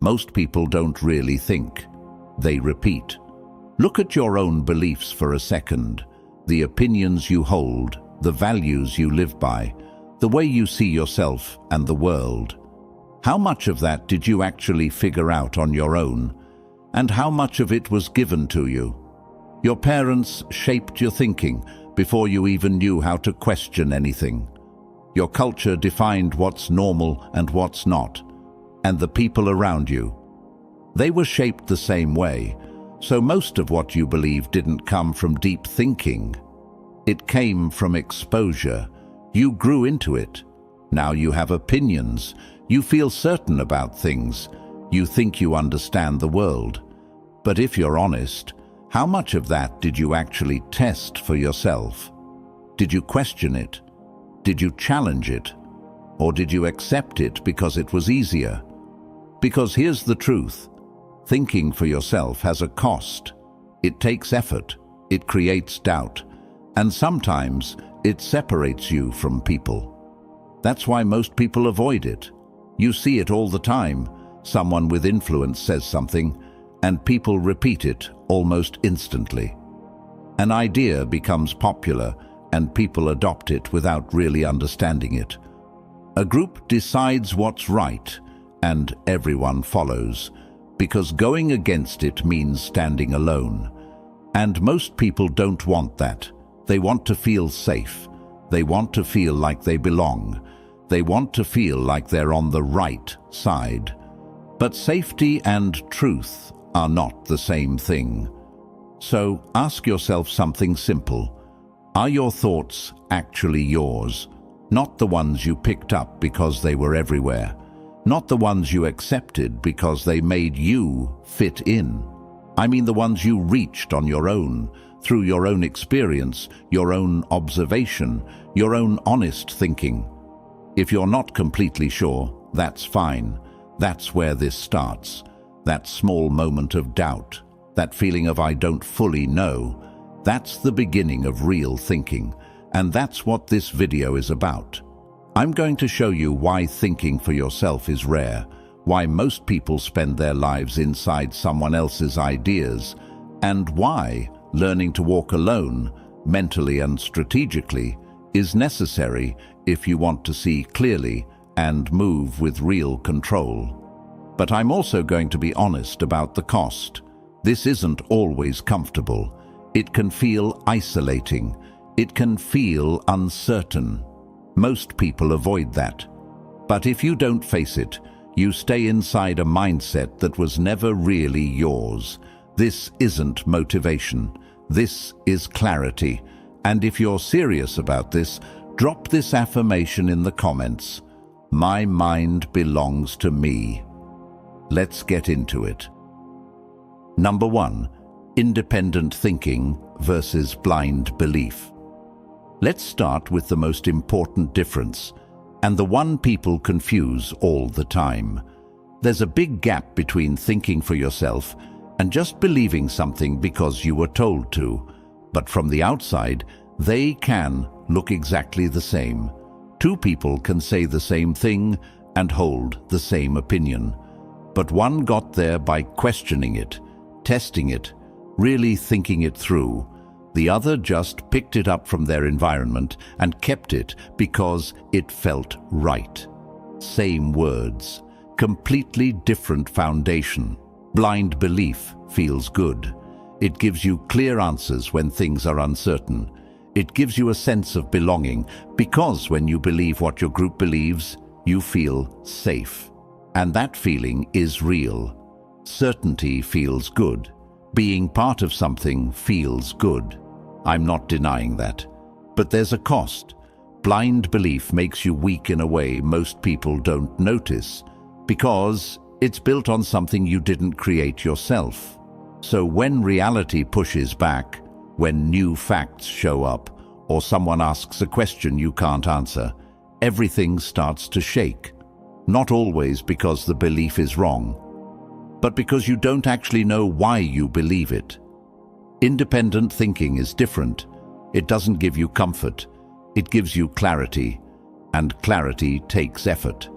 Most people don't really think. They repeat. Look at your own beliefs for a second. The opinions you hold, the values you live by, the way you see yourself and the world. How much of that did you actually figure out on your own? And how much of it was given to you? Your parents shaped your thinking before you even knew how to question anything. Your culture defined what's normal and what's not, and the people around you. They were shaped the same way, so most of what you believe didn't come from deep thinking. It came from exposure. You grew into it. Now you have opinions. You feel certain about things. You think you understand the world. But if you're honest, how much of that did you actually test for yourself? Did you question it? Did you challenge it? Or did you accept it because it was easier? Because here's the truth. Thinking for yourself has a cost. It takes effort. It creates doubt. And sometimes it separates you from people. That's why most people avoid it. You see it all the time. Someone with influence says something, and people repeat it almost instantly. An idea becomes popular, and people adopt it without really understanding it. A group decides what's right, and everyone follows, because going against it means standing alone. And most people don't want that. They want to feel safe. They want to feel like they belong. They want to feel like they're on the right side. But safety and truth are not the same thing. So ask yourself something simple. Are your thoughts actually yours? Not the ones you picked up because they were everywhere. Not the ones you accepted because they made you fit in. I mean the ones you reached on your own, through your own experience, your own observation, your own honest thinking. If you're not completely sure, that's fine. That's where this starts. That small moment of doubt, that feeling of I don't fully know, that's the beginning of real thinking, and that's what this video is about. I'm going to show you why thinking for yourself is rare, why most people spend their lives inside someone else's ideas, and why learning to walk alone, mentally and strategically, is necessary if you want to see clearly and move with real control. But I'm also going to be honest about the cost. This isn't always comfortable. It can feel isolating. It can feel uncertain. Most people avoid that. But if you don't face it, you stay inside a mindset that was never really yours. This isn't motivation. This is clarity. And if you're serious about this, drop this affirmation in the comments. My mind belongs to me. Let's get into it. Number 1. Independent thinking versus blind belief. Let's start with the most important difference, and the one people confuse all the time. There's a big gap between thinking for yourself and just believing something because you were told to. But from the outside, they can look exactly the same. Two people can say the same thing and hold the same opinion. But one got there by questioning it, testing it, really thinking it through. The other just picked it up from their environment and kept it because it felt right. Same words, completely different foundation. Blind belief feels good. It gives you clear answers when things are uncertain. It gives you a sense of belonging because when you believe what your group believes, you feel safe. And that feeling is real. Certainty feels good. Being part of something feels good. I'm not denying that. But there's a cost. Blind belief makes you weak in a way most people don't notice because it's built on something you didn't create yourself. So when reality pushes back, when new facts show up, or someone asks a question you can't answer, everything starts to shake. Not always because the belief is wrong, but because you don't actually know why you believe it. Independent thinking is different. It doesn't give you comfort. It gives you clarity, and clarity takes effort.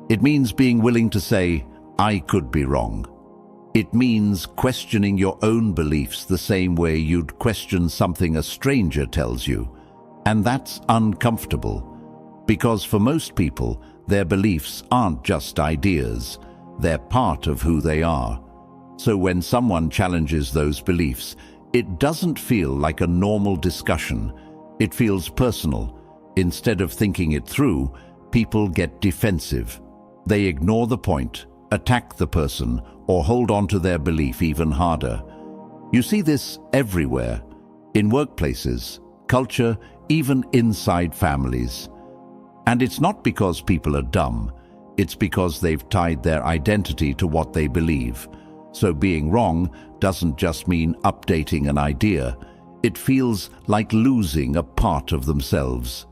It means being willing to say, I could be wrong. It means questioning your own beliefs the same way you'd question something a stranger tells you. And that's uncomfortable, because for most people, their beliefs aren't just ideas, they're part of who they are. So when someone challenges those beliefs, it doesn't feel like a normal discussion, it feels personal. Instead of thinking it through, people get defensive. They ignore the point, attack the person, or hold on to their belief even harder. You see this everywhere, in workplaces, culture, even inside families. And it's not because people are dumb, it's because they've tied their identity to what they believe. So being wrong doesn't just mean updating an idea, it feels like losing a part of themselves.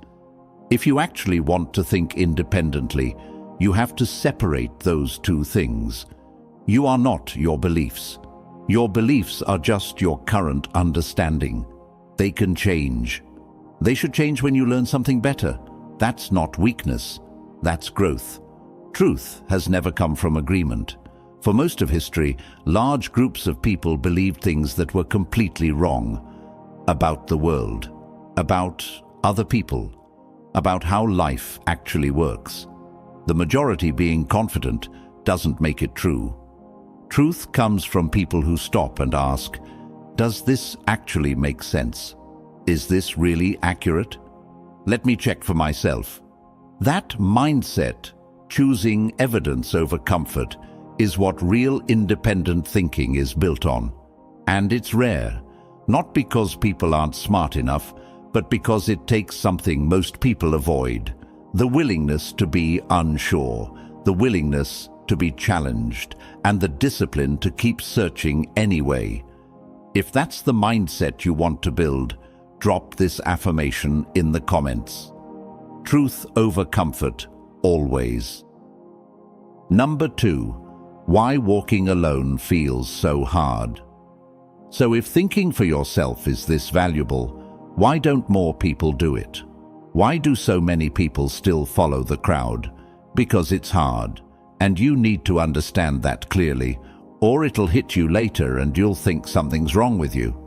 If you actually want to think independently, you have to separate those two things. You are not your beliefs. Your beliefs are just your current understanding. They can change. They should change when you learn something better. That's not weakness. That's growth. Truth has never come from agreement. For most of history, large groups of people believed things that were completely wrong. About the world, about other people, about how life actually works. The majority being confident doesn't make it true. Truth comes from people who stop and ask, does this actually make sense? Is this really accurate? Let me check for myself. That mindset, choosing evidence over comfort, is what real independent thinking is built on. And it's rare, not because people aren't smart enough, but because it takes something most people avoid: the willingness to be unsure, the willingness to be challenged, and the discipline to keep searching anyway. If that's the mindset you want to build, drop this affirmation in the comments. Truth over comfort, always. Number 2, why walking alone feels so hard. So if thinking for yourself is this valuable, why don't more people do it? Why do so many people still follow the crowd? Because it's hard. And you need to understand that clearly, or it'll hit you later and you'll think something's wrong with you.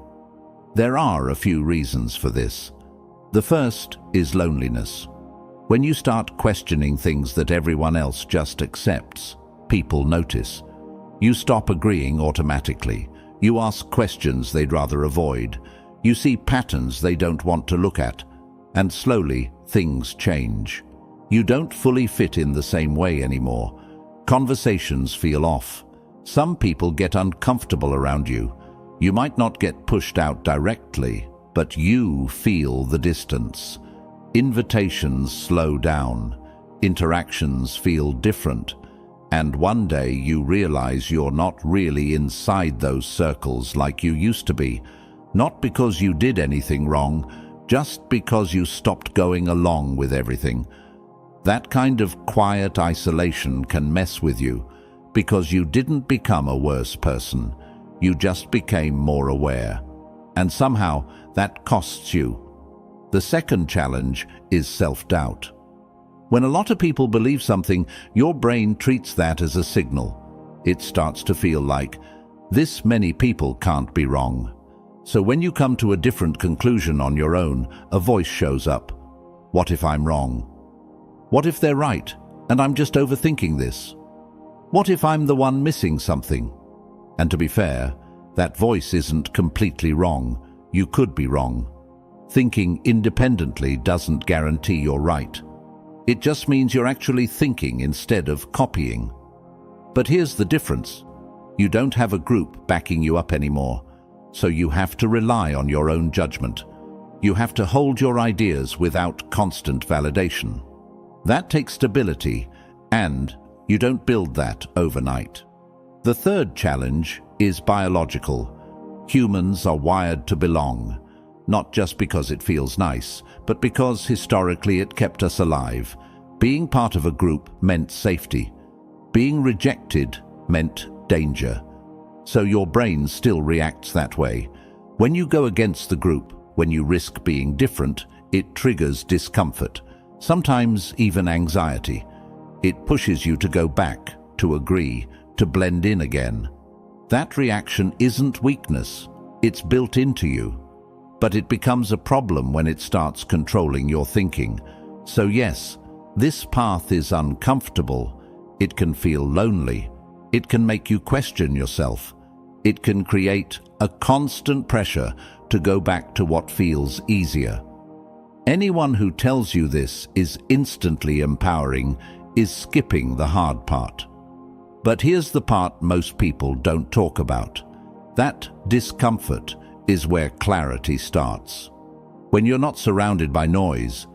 There are a few reasons for this. The first is loneliness. When you start questioning things that everyone else just accepts, people notice. You stop agreeing automatically. You ask questions they'd rather avoid. You see patterns they don't want to look at. And slowly, things change. You don't fully fit in the same way anymore. Conversations feel off. Some people get uncomfortable around you. You might not get pushed out directly, but you feel the distance. Invitations slow down. Interactions feel different. And one day you realize you're not really inside those circles like you used to be. Not because you did anything wrong, just because you stopped going along with everything. That kind of quiet isolation can mess with you, because you didn't become a worse person. You just became more aware. And somehow that costs you. The second challenge is self-doubt. When a lot of people believe something, your brain treats that as a signal. It starts to feel like, this many people can't be wrong. So when you come to a different conclusion on your own, a voice shows up. What if I'm wrong? What if they're right, and I'm just overthinking this? What if I'm the one missing something? And to be fair, that voice isn't completely wrong. You could be wrong. Thinking independently doesn't guarantee you're right. It just means you're actually thinking instead of copying. But here's the difference. You don't have a group backing you up anymore, so you have to rely on your own judgment. You have to hold your ideas without constant validation. That takes stability, and you don't build that overnight. The third challenge is biological. Humans are wired to belong, not just because it feels nice, but because historically it kept us alive. Being part of a group meant safety. Being rejected meant danger. So your brain still reacts that way. When you go against the group, when you risk being different, it triggers discomfort. Sometimes even anxiety. It pushes you to go back, to agree, to blend in again. That reaction isn't weakness, it's built into you. But it becomes a problem when it starts controlling your thinking. So yes, this path is uncomfortable. It can feel lonely. It can make you question yourself. It can create a constant pressure to go back to what feels easier. Anyone who tells you this is instantly empowering, is skipping the hard part. But here's the part most people don't talk about. That discomfort is where clarity starts. When you're not surrounded by noise,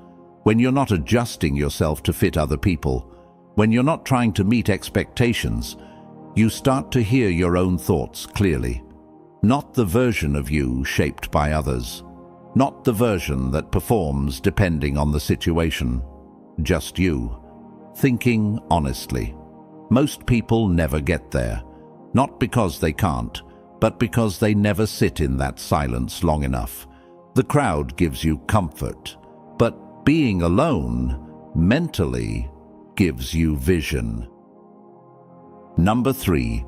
when you're not adjusting yourself to fit other people, when you're not trying to meet expectations, you start to hear your own thoughts clearly. Not the version of you shaped by others. Not the version that performs depending on the situation. Just you, thinking honestly. Most people never get there, not because they can't, but because they never sit in that silence long enough. The crowd gives you comfort, but being alone, mentally, gives you vision. Number 3,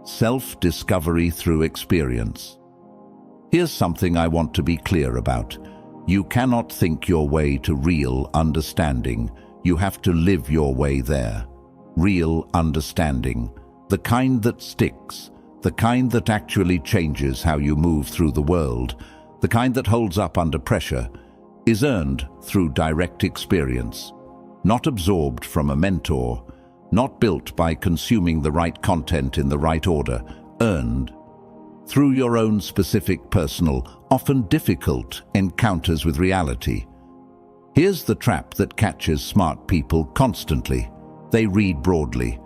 self-discovery through experience. Here's something I want to be clear about. You cannot think your way to real understanding. You have to live your way there. Real understanding, the kind that sticks, the kind that actually changes how you move through the world, the kind that holds up under pressure, is earned through direct experience, not absorbed from a mentor, not built by consuming the right content in the right order, earned through your own specific, personal, often difficult encounters with reality. Here's the trap that catches smart people constantly. They read broadly,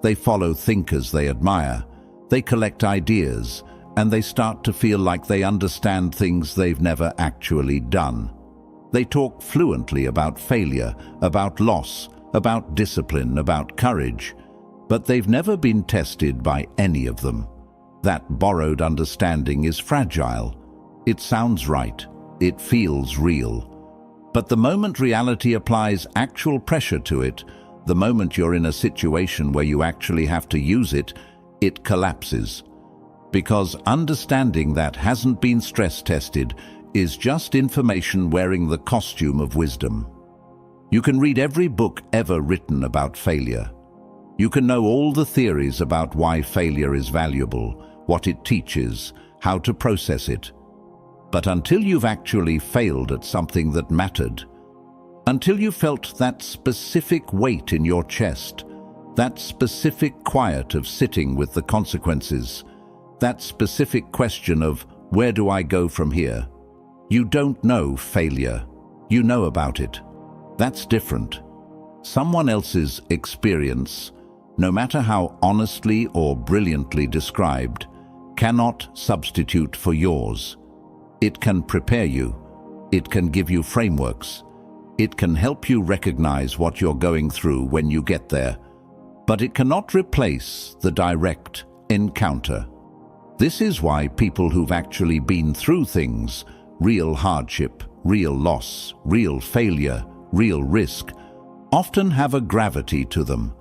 they follow thinkers they admire, they collect ideas, and they start to feel like they understand things they've never actually done. They talk fluently about failure, about loss, about discipline, about courage, but they've never been tested by any of them. That borrowed understanding is fragile. It sounds right, it feels real. But the moment reality applies actual pressure to it, the moment you're in a situation where you actually have to use it, it collapses. Because understanding that hasn't been stress-tested is just information wearing the costume of wisdom. You can read every book ever written about failure. You can know all the theories about why failure is valuable, what it teaches, how to process it. But until you've actually failed at something that mattered, until you felt that specific weight in your chest, that specific quiet of sitting with the consequences, that specific question of where do I go from here, you don't know failure. You know about it. That's different. Someone else's experience, no matter how honestly or brilliantly described, cannot substitute for yours. It can prepare you. It can give you frameworks. It can help you recognize what you're going through when you get there, but it cannot replace the direct encounter. This is why people who've actually been through things, real hardship, real loss, real failure, real risk, often have a gravity to them,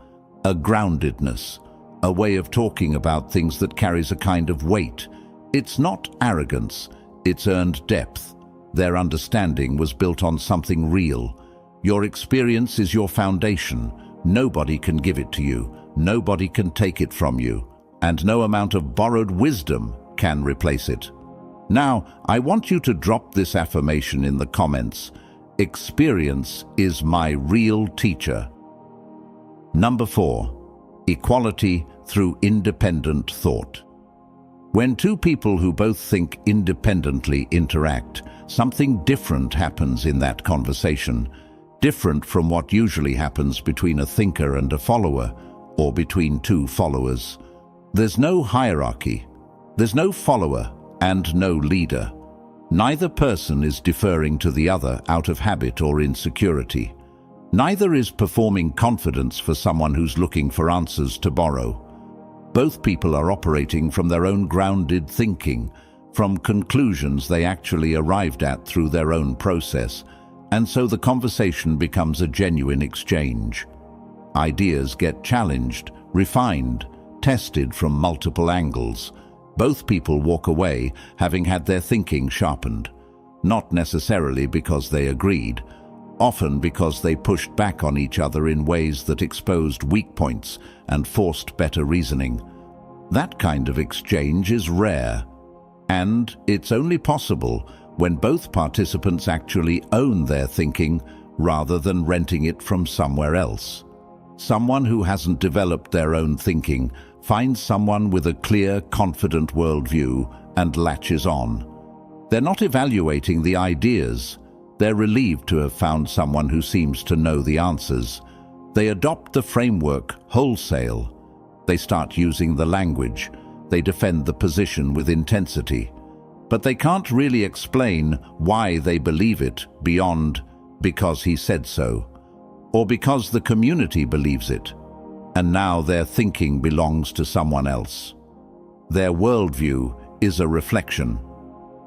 a groundedness, a way of talking about things that carries a kind of weight. It's not arrogance, it's earned depth. Their understanding was built on something real. Your experience is your foundation. Nobody can give it to you. Nobody can take it from you. And no amount of borrowed wisdom can replace it. Now, I want you to drop this affirmation in the comments. Experience is my real teacher. Number 4, equality through independent thought. When two people who both think independently interact, something different happens in that conversation, different from what usually happens between a thinker and a follower, or between two followers. There's no hierarchy. There's no follower and no leader. Neither person is deferring to the other out of habit or insecurity. Neither is performing confidence for someone who's looking for answers to borrow. Both people are operating from their own grounded thinking, from conclusions they actually arrived at through their own process, and so the conversation becomes a genuine exchange. Ideas get challenged, refined, tested from multiple angles. Both people walk away having had their thinking sharpened, not necessarily because they agreed, often because they pushed back on each other in ways that exposed weak points and forced better reasoning. That kind of exchange is rare, and it's only possible when both participants actually own their thinking rather than renting it from somewhere else. Someone who hasn't developed their own thinking finds someone with a clear, confident worldview and latches on. They're not evaluating the ideas. They're relieved to have found someone who seems to know the answers. They adopt the framework wholesale. They start using the language. They defend the position with intensity. But they can't really explain why they believe it beyond because he said so, or because the community believes it, and now their thinking belongs to someone else. Their worldview is a reflection,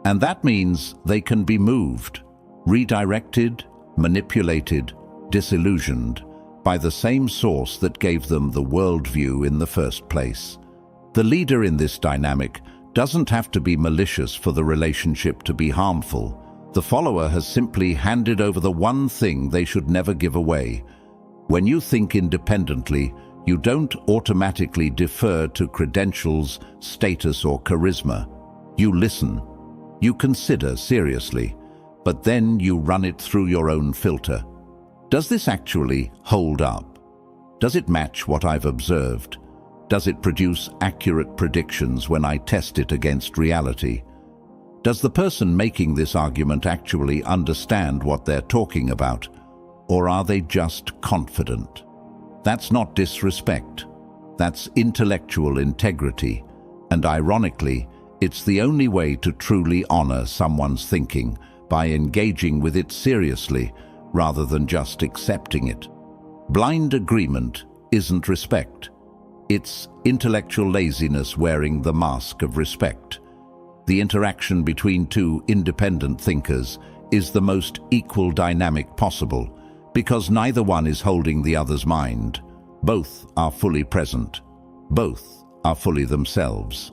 and that means they can be moved, redirected, manipulated, disillusioned by the same source that gave them the worldview in the first place. The leader in this dynamic doesn't have to be malicious for the relationship to be harmful. The follower has simply handed over the one thing they should never give away. When you think independently, you don't automatically defer to credentials, status, or charisma. You listen. You consider seriously, but then you run it through your own filter. Does this actually hold up? Does it match what I've observed? Does it produce accurate predictions when I test it against reality? Does the person making this argument actually understand what they're talking about, or are they just confident? That's not disrespect. That's intellectual integrity, and ironically, it's the only way to truly honor someone's thinking, by engaging with it seriously rather than just accepting it. Blind agreement isn't respect. It's intellectual laziness wearing the mask of respect. The interaction between two independent thinkers is the most equal dynamic possible because neither one is holding the other's mind. Both are fully present. Both are fully themselves.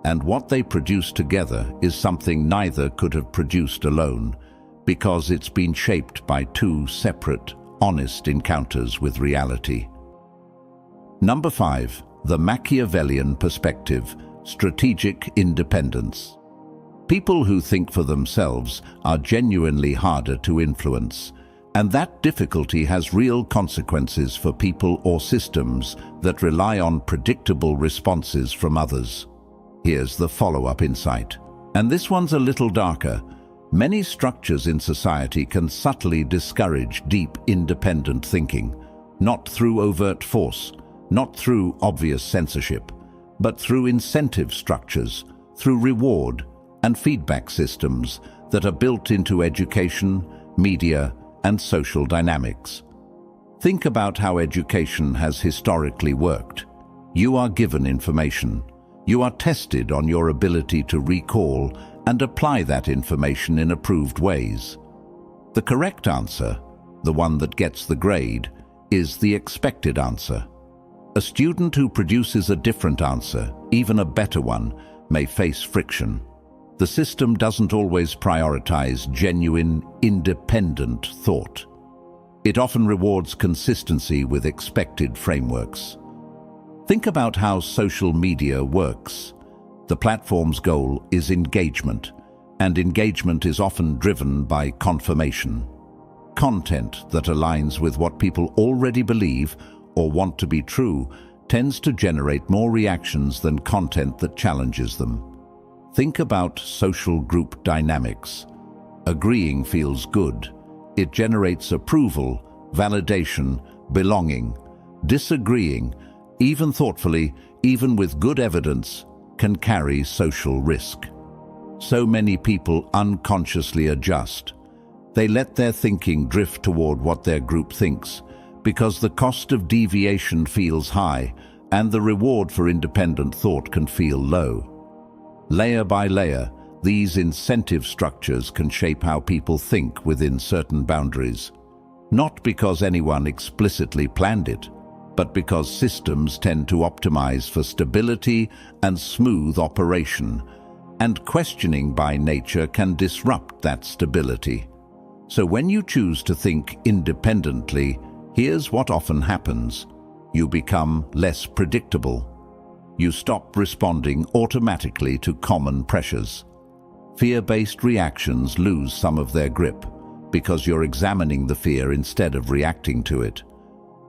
And what they produce together is something neither could have produced alone because it's been shaped by two separate, honest encounters with reality. Number 5. The Machiavellian perspective. Strategic independence. People who think for themselves are genuinely harder to influence, and that difficulty has real consequences for people or systems that rely on predictable responses from others. Here's the follow-up insight, and this one's a little darker. Many structures in society can subtly discourage deep, independent thinking, not through overt force, not through obvious censorship, but through incentive structures, through reward and feedback systems that are built into education, media, and social dynamics. Think about how education has historically worked. You are given information. You are tested on your ability to recall and apply that information in approved ways. The correct answer, the one that gets the grade, is the expected answer. A student who produces a different answer, even a better one, may face friction. The system doesn't always prioritize genuine, independent thought. It often rewards consistency with expected frameworks. Think about how social media works. The platform's goal is engagement, and engagement is often driven by confirmation. Content that aligns with what people already believe or want to be true tends to generate more reactions than content that challenges them. Think about social group dynamics. Agreeing feels good. It generates approval, validation, belonging. Disagreeing, even thoughtfully, even with good evidence, can carry social risk. So many people unconsciously adjust. They let their thinking drift toward what their group thinks, because the cost of deviation feels high and the reward for independent thought can feel low. Layer by layer, these incentive structures can shape how people think within certain boundaries. Not because anyone explicitly planned it, but because systems tend to optimize for stability and smooth operation, and questioning by nature can disrupt that stability. So when you choose to think independently, here's what often happens. You become less predictable. You stop responding automatically to common pressures. Fear-based reactions lose some of their grip because you're examining the fear instead of reacting to it.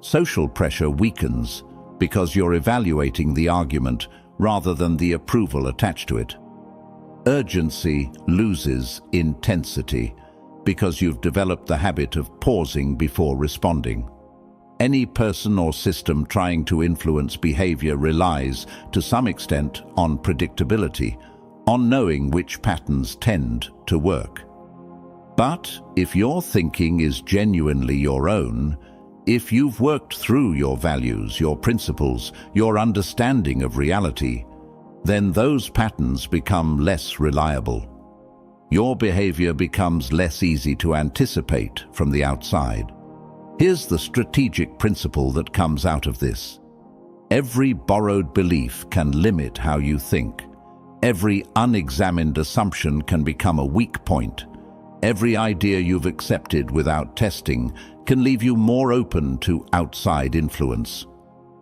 Social pressure weakens because you're evaluating the argument rather than the approval attached to it. Urgency loses intensity because you've developed the habit of pausing before responding. Any person or system trying to influence behavior relies, to some extent, on predictability, on knowing which patterns tend to work. But if your thinking is genuinely your own, if you've worked through your values, your principles, your understanding of reality, then those patterns become less reliable. Your behavior becomes less easy to anticipate from the outside. Here's the strategic principle that comes out of this. Every borrowed belief can limit how you think. Every unexamined assumption can become a weak point. Every idea you've accepted without testing can leave you more open to outside influence.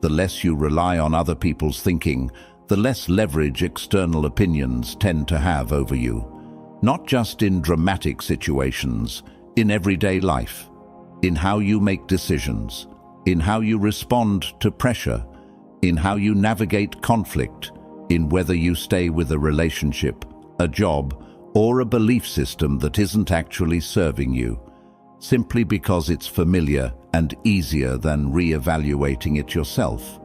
The less you rely on other people's thinking, the less leverage external opinions tend to have over you. Not just in dramatic situations, in everyday life. In how you make decisions, in how you respond to pressure, in how you navigate conflict, in whether you stay with a relationship, a job, or a belief system that isn't actually serving you, simply because it's familiar and easier than re-evaluating it yourself.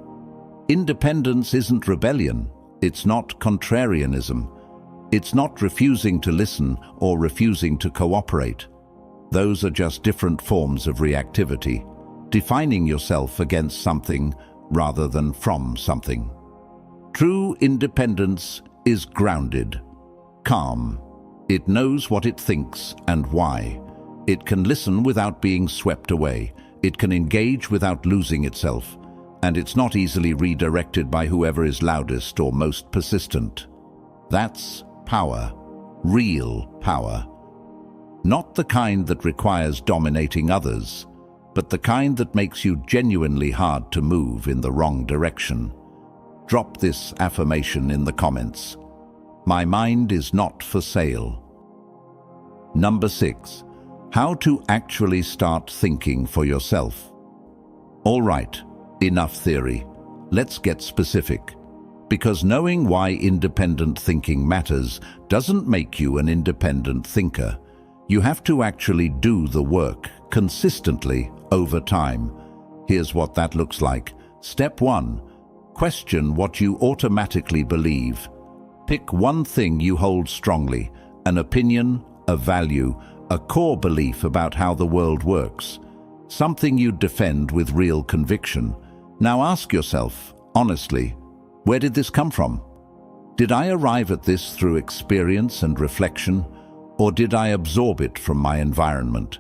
Independence isn't rebellion, it's not contrarianism, it's not refusing to listen or refusing to cooperate. Those are just different forms of reactivity, defining yourself against something rather than from something. True independence is grounded, calm. It knows what it thinks and why. It can listen without being swept away. It can engage without losing itself. And it's not easily redirected by whoever is loudest or most persistent. That's power, real power. Not the kind that requires dominating others, but the kind that makes you genuinely hard to move in the wrong direction. Drop this affirmation in the comments. My mind is not for sale. Number 6. How to actually start thinking for yourself. All right, enough theory. Let's get specific. Because knowing why independent thinking matters doesn't make you an independent thinker. You have to actually do the work consistently over time. Here's what that looks like. Step 1. Question what you automatically believe. Pick one thing you hold strongly, an opinion, a value, a core belief about how the world works, something you defend with real conviction. Now ask yourself, honestly, where did this come from? Did I arrive at this through experience and reflection? Or did I absorb it from my environment?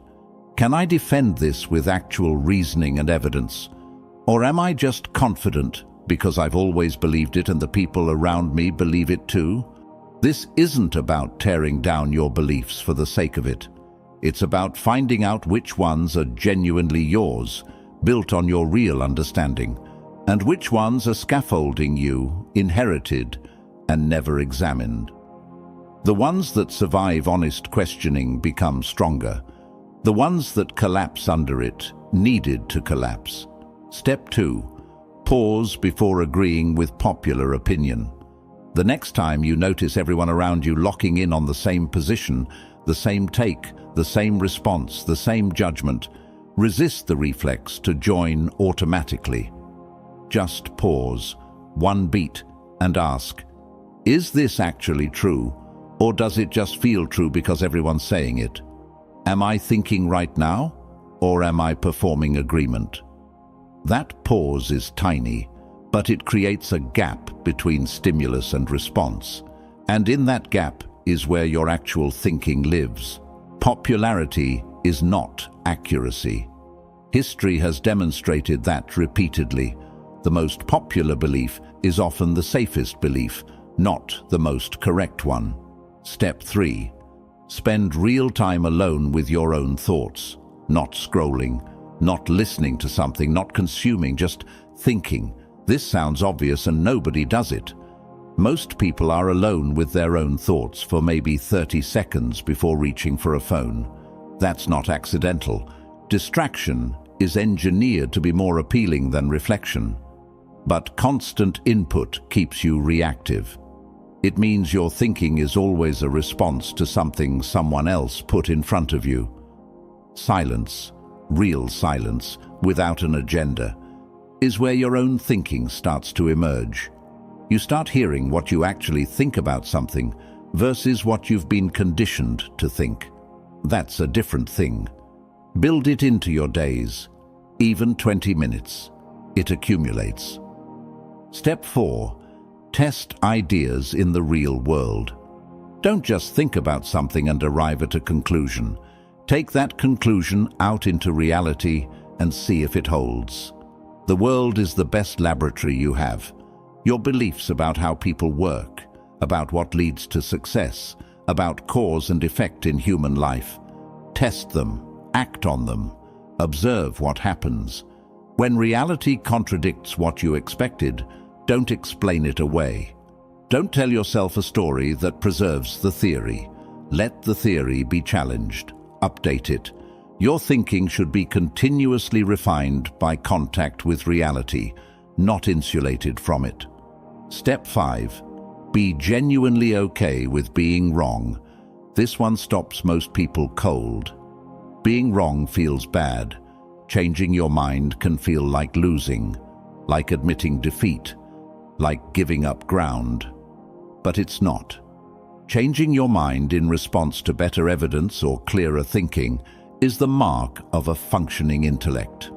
Can I defend this with actual reasoning and evidence? Or am I just confident because I've always believed it and the people around me believe it too? This isn't about tearing down your beliefs for the sake of it. It's about finding out which ones are genuinely yours, built on your real understanding, and which ones are scaffolding you, inherited, and never examined. The ones that survive honest questioning become stronger. The ones that collapse under it needed to collapse. Step 2. Pause before agreeing with popular opinion. The next time you notice everyone around you locking in on the same position, the same take, the same response, the same judgment, resist the reflex to join automatically. Just pause, one beat, and ask, is this actually true? Or does it just feel true because everyone's saying it? Am I thinking right now, or am I performing agreement? That pause is tiny, but it creates a gap between stimulus and response. And in that gap is where your actual thinking lives. Popularity is not accuracy. History has demonstrated that repeatedly. The most popular belief is often the safest belief, not the most correct one. Step 3. Spend real time alone with your own thoughts. Not scrolling, not listening to something, not consuming, just thinking. This sounds obvious and nobody does it. Most people are alone with their own thoughts for maybe 30 seconds before reaching for a phone. That's not accidental. Distraction is engineered to be more appealing than reflection. But constant input keeps you reactive. It means your thinking is always a response to something someone else put in front of you. Silence, real silence, without an agenda, is where your own thinking starts to emerge. You start hearing what you actually think about something versus what you've been conditioned to think. That's a different thing. Build it into your days, even 20 minutes. It accumulates. Step 4. Test ideas in the real world. Don't just think about something and arrive at a conclusion. Take that conclusion out into reality and see if it holds. The world is the best laboratory you have. Your beliefs about how people work, about what leads to success, about cause and effect in human life. Test them, act on them, observe what happens. When reality contradicts what you expected, don't explain it away. Don't tell yourself a story that preserves the theory. Let the theory be challenged. Update it. Your thinking should be continuously refined by contact with reality, not insulated from it. Step 5. Be genuinely okay with being wrong. This one stops most people cold. Being wrong feels bad. Changing your mind can feel like losing, like admitting defeat, like giving up ground. But it's not. Changing your mind in response to better evidence or clearer thinking is the mark of a functioning intellect.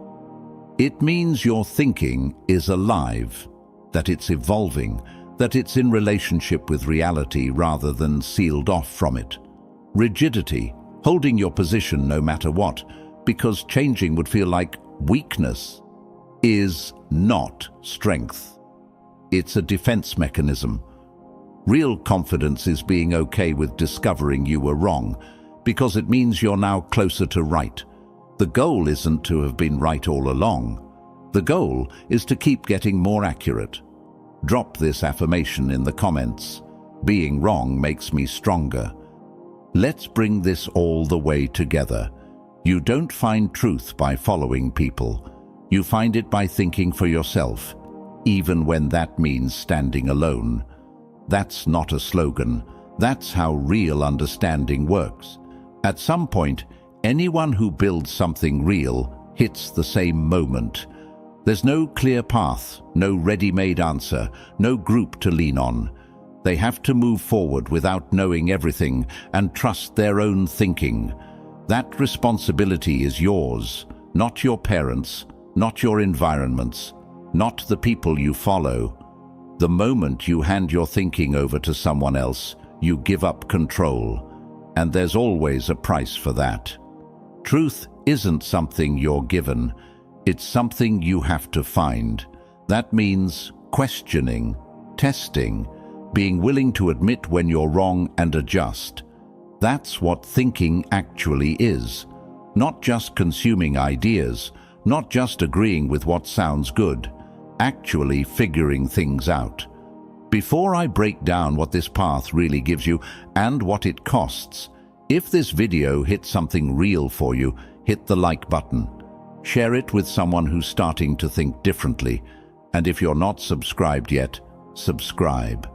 It means your thinking is alive, that it's evolving, that it's in relationship with reality rather than sealed off from it. Rigidity, holding your position no matter what, because changing would feel like weakness, is not strength. It's a defense mechanism. Real confidence is being okay with discovering you were wrong, because it means you're now closer to right. The goal isn't to have been right all along. The goal is to keep getting more accurate. Drop this affirmation in the comments. Being wrong makes me stronger. Let's bring this all the way together. You don't find truth by following people. You find it by thinking for yourself, even when that means standing alone. That's not a slogan. That's how real understanding works. At some point, anyone who builds something real hits the same moment. There's no clear path, no ready-made answer, no group to lean on. They have to move forward without knowing everything and trust their own thinking. That responsibility is yours, not your parents', not your environment's, not the people you follow. The moment you hand your thinking over to someone else, you give up control. And there's always a price for that. Truth isn't something you're given. It's something you have to find. That means questioning, testing, being willing to admit when you're wrong and adjust. That's what thinking actually is. Not just consuming ideas, not just agreeing with what sounds good, actually figuring things out. Before I break down what this path really gives you and what it costs, if this video hit something real for you, hit the like button. Share it with someone who's starting to think differently. And if you're not subscribed yet, subscribe.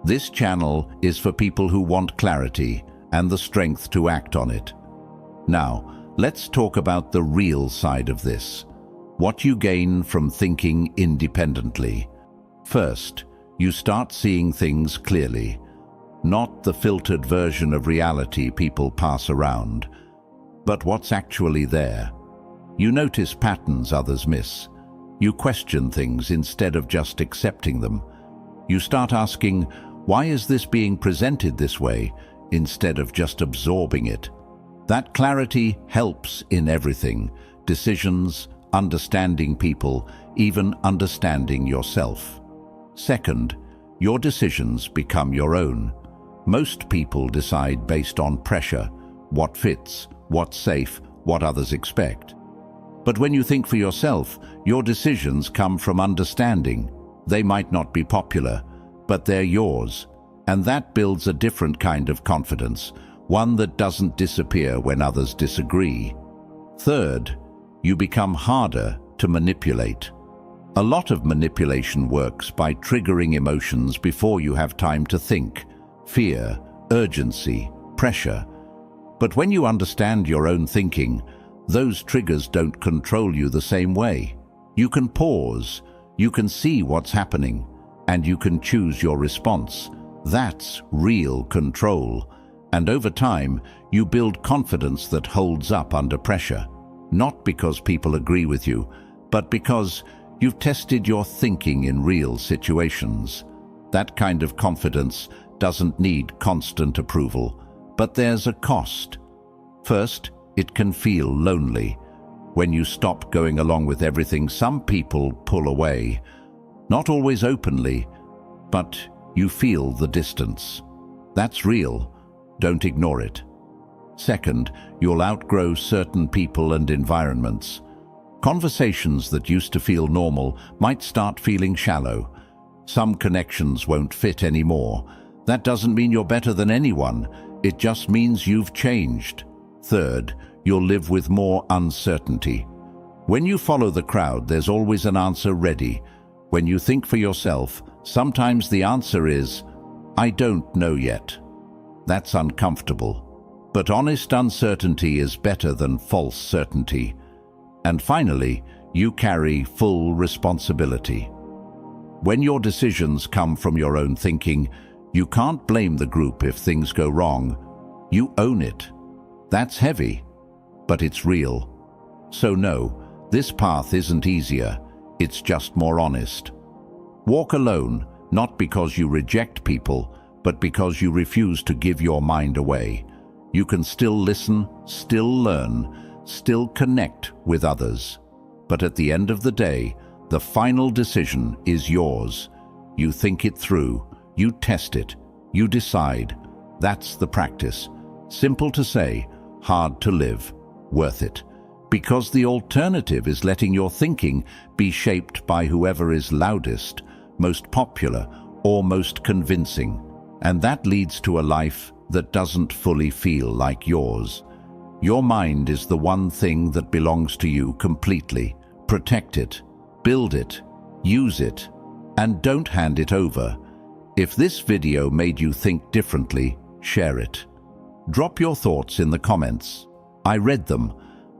This channel is for people who want clarity and the strength to act on it. Now, let's talk about the real side of this. What you gain from thinking independently. First, you start seeing things clearly. Not the filtered version of reality people pass around, but what's actually there. You notice patterns others miss. You question things instead of just accepting them. You start asking, why is this being presented this way, instead of just absorbing it? That clarity helps in everything. decisions, understanding people, even understanding yourself. Second, your decisions become your own. Most people decide based on pressure, what fits, what's safe, what others expect. But when you think for yourself, your decisions come from understanding. They might not be popular, but they're yours. And that builds a different kind of confidence, one that doesn't disappear when others disagree. Third, you become harder to manipulate. A lot of manipulation works by triggering emotions before you have time to think. Fear, urgency, pressure. But when you understand your own thinking, those triggers don't control you the same way. You can pause, you can see what's happening, and you can choose your response. That's real control. And over time, you build confidence that holds up under pressure. Not because people agree with you, but because you've tested your thinking in real situations. That kind of confidence doesn't need constant approval, but there's a cost. First, it can feel lonely. When you stop going along with everything, some people pull away. Not always openly, but you feel the distance. That's real. Don't ignore it. Second, you'll outgrow certain people and environments. Conversations that used to feel normal might start feeling shallow. Some connections won't fit anymore. That doesn't mean you're better than anyone. It just means you've changed. Third, you'll live with more uncertainty. When you follow the crowd, there's always an answer ready. When you think for yourself, sometimes the answer is, "I don't know yet." That's uncomfortable. But honest uncertainty is better than false certainty. And finally, you carry full responsibility. When your decisions come from your own thinking, you can't blame the group if things go wrong. You own it. That's heavy, but it's real. So no, this path isn't easier, it's just more honest. Walk alone, not because you reject people, but because you refuse to give your mind away. You can still listen, still learn, still connect with others. But at the end of the day, the final decision is yours. You think it through, you test it, you decide. That's the practice. Simple to say, hard to live, worth it. Because the alternative is letting your thinking be shaped by whoever is loudest, most popular, or most convincing. And that leads to a life that doesn't fully feel like yours. Your mind is the one thing that belongs to you completely. Protect it, build it, use it, and don't hand it over. If this video made you think differently, share it. Drop your thoughts in the comments. I read them.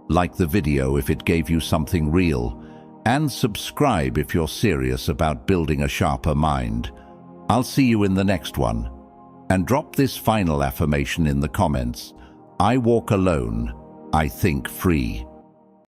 Like the video if it gave you something real. And subscribe if you're serious about building a sharper mind. I'll see you in the next one. And drop this final affirmation in the comments. I walk alone. I think free.